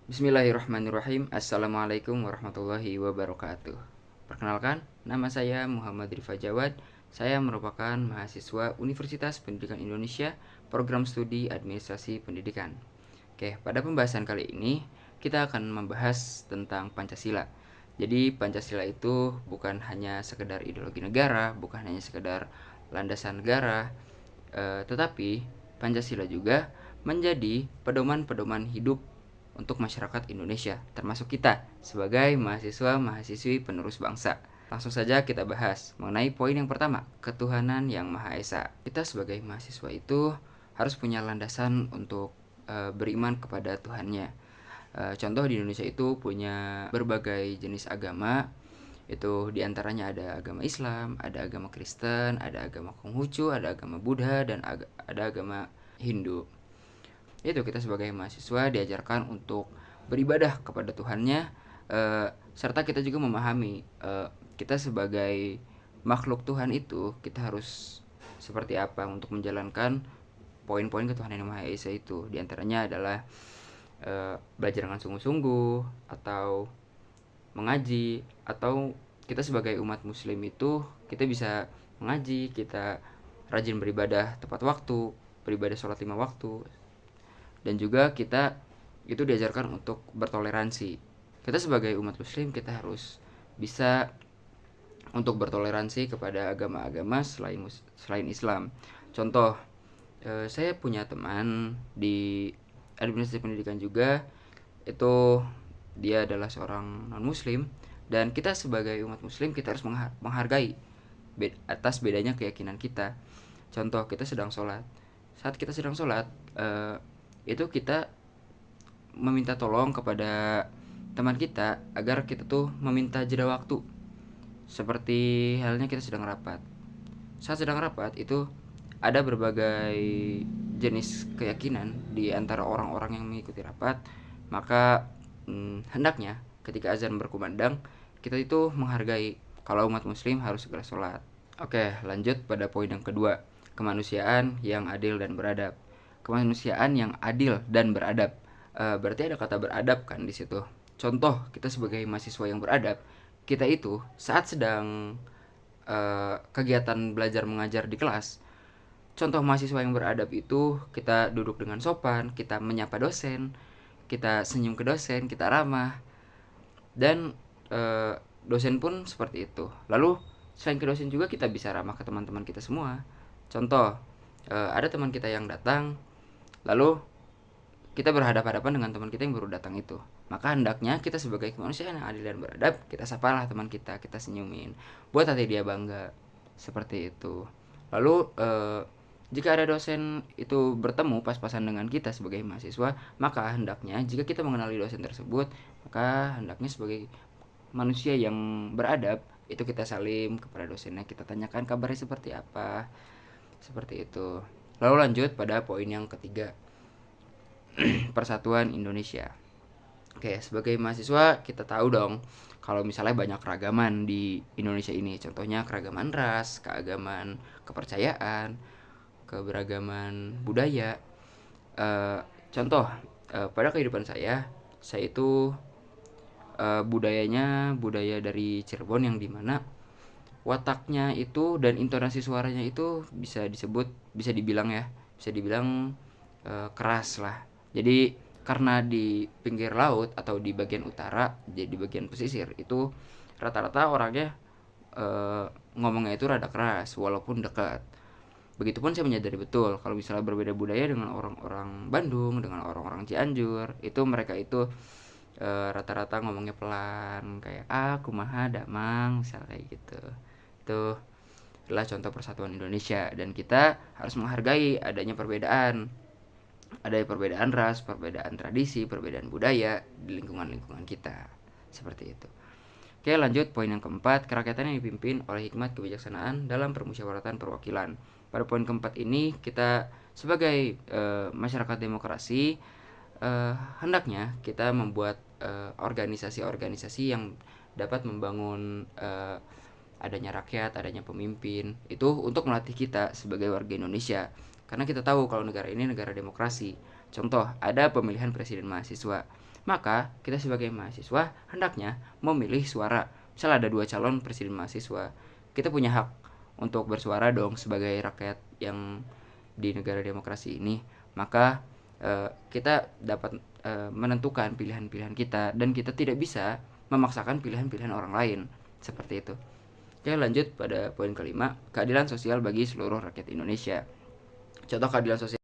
Bismillahirrahmanirrahim. Assalamualaikum warahmatullahi wabarakatuh. Perkenalkan, nama saya Muhammad Rifa Jawad. Saya merupakan mahasiswa Universitas Pendidikan Indonesia, Program Studi Administrasi Pendidikan. Oke, pada pembahasan kali ini kita akan membahas tentang Pancasila. Jadi Pancasila itu bukan hanya sekedar ideologi negara, bukan hanya sekedar landasan negara, tetapi Pancasila juga menjadi pedoman-pedoman hidup untuk masyarakat Indonesia, termasuk kita sebagai mahasiswa-mahasiswi penerus bangsa. Langsung saja kita bahas mengenai poin yang pertama, ketuhanan yang Maha Esa. Kita sebagai mahasiswa itu harus punya landasan untuk beriman kepada Tuhannya. Contoh di Indonesia itu punya berbagai jenis agama. Itu diantaranya ada agama Islam, ada agama Kristen, ada agama Konghucu, ada agama Buddha, dan ada agama Hindu. Itu kita sebagai mahasiswa diajarkan untuk beribadah kepada Tuhannya, serta kita juga memahami kita sebagai makhluk Tuhan itu kita harus seperti apa untuk menjalankan poin-poin ketuhanan yang Maha Esa itu. Diantaranya adalah belajar dengan sungguh-sungguh, atau mengaji, atau kita sebagai umat muslim itu kita bisa mengaji, kita rajin beribadah tepat waktu, beribadah sholat 5 waktu, dan juga kita itu diajarkan untuk bertoleransi. Kita sebagai umat muslim kita harus bisa untuk bertoleransi kepada agama-agama selain Islam. Contoh, saya punya teman di administrasi pendidikan juga, itu dia adalah seorang non muslim, dan kita sebagai umat muslim kita harus menghargai atas bedanya keyakinan kita. Contoh, kita sedang sholat. Saat kita sedang sholat, itu kita meminta tolong kepada teman kita agar kita tuh meminta jeda waktu. Seperti halnya kita sedang rapat. Saat sedang rapat itu ada berbagai jenis keyakinan di antara orang-orang yang mengikuti rapat. Maka hendaknya ketika azan berkumandang kita itu menghargai kalau umat muslim harus segera sholat. Oke, lanjut pada poin yang kedua, kemanusiaan yang adil dan beradab. Kemanusiaan yang adil dan beradab, berarti ada kata beradab kan di situ. Contoh, kita sebagai mahasiswa yang beradab, kita itu saat sedang kegiatan belajar mengajar di kelas, contoh mahasiswa yang beradab itu kita duduk dengan sopan, kita menyapa dosen, kita senyum ke dosen, kita ramah, dan dosen pun seperti itu. Lalu selain ke dosen juga kita bisa ramah ke teman-teman kita semua. Contoh, ada teman kita yang datang, lalu kita berhadapan-hadapan dengan teman kita yang baru datang itu. Maka hendaknya kita sebagai manusia yang adil dan beradab, kita sapalah teman kita senyumin, buat hati dia bangga. Seperti itu. Lalu jika ada dosen itu bertemu pas-pasan dengan kita sebagai mahasiswa, maka hendaknya jika kita mengenali dosen tersebut, maka hendaknya sebagai manusia yang beradab itu kita salim kepada dosennya, kita tanyakan kabarnya seperti apa. Seperti itu. Lalu lanjut pada poin yang ketiga, persatuan Indonesia. Oke, sebagai mahasiswa kita tahu dong kalau misalnya banyak keragaman di Indonesia ini. Contohnya keragaman ras, keagamaan, kepercayaan, keberagaman budaya. Contoh, pada kehidupan saya itu budayanya budaya dari Cirebon, yang dimana wataknya itu dan intonasi suaranya itu bisa dibilang keras lah. Jadi karena di pinggir laut atau di bagian utara, jadi di bagian pesisir itu rata-rata orangnya ngomongnya itu rada keras walaupun dekat. Begitupun saya menyadari betul kalau misalnya berbeda budaya dengan orang-orang Bandung, dengan orang-orang Cianjur, itu mereka itu rata-rata ngomongnya pelan, kayak kumaha damang, misalnya kayak gitu. Itu adalah contoh persatuan Indonesia, dan kita harus menghargai adanya perbedaan. Ada perbedaan ras, perbedaan tradisi, perbedaan budaya di lingkungan-lingkungan kita. Seperti itu. Oke, lanjut poin yang keempat, kerakyatan yang dipimpin oleh hikmat kebijaksanaan dalam permusyawaratan perwakilan. Pada poin keempat ini kita sebagai masyarakat demokrasi hendaknya kita membuat organisasi-organisasi yang dapat membangun adanya rakyat, adanya pemimpin, itu untuk melatih kita sebagai warga Indonesia. Karena kita tahu kalau negara ini negara demokrasi. Contoh, ada pemilihan presiden mahasiswa. maka kita sebagai mahasiswa hendaknya memilih suara. Misal ada 2 calon presiden mahasiswa, kita punya hak untuk bersuara dong sebagai rakyat yang di negara demokrasi ini. Maka kita dapat menentukan pilihan-pilihan kita, dan kita tidak bisa memaksakan pilihan-pilihan orang lain, seperti itu. Oke, lanjut pada poin kelima, keadilan sosial bagi seluruh rakyat Indonesia. Contoh keadilan sosial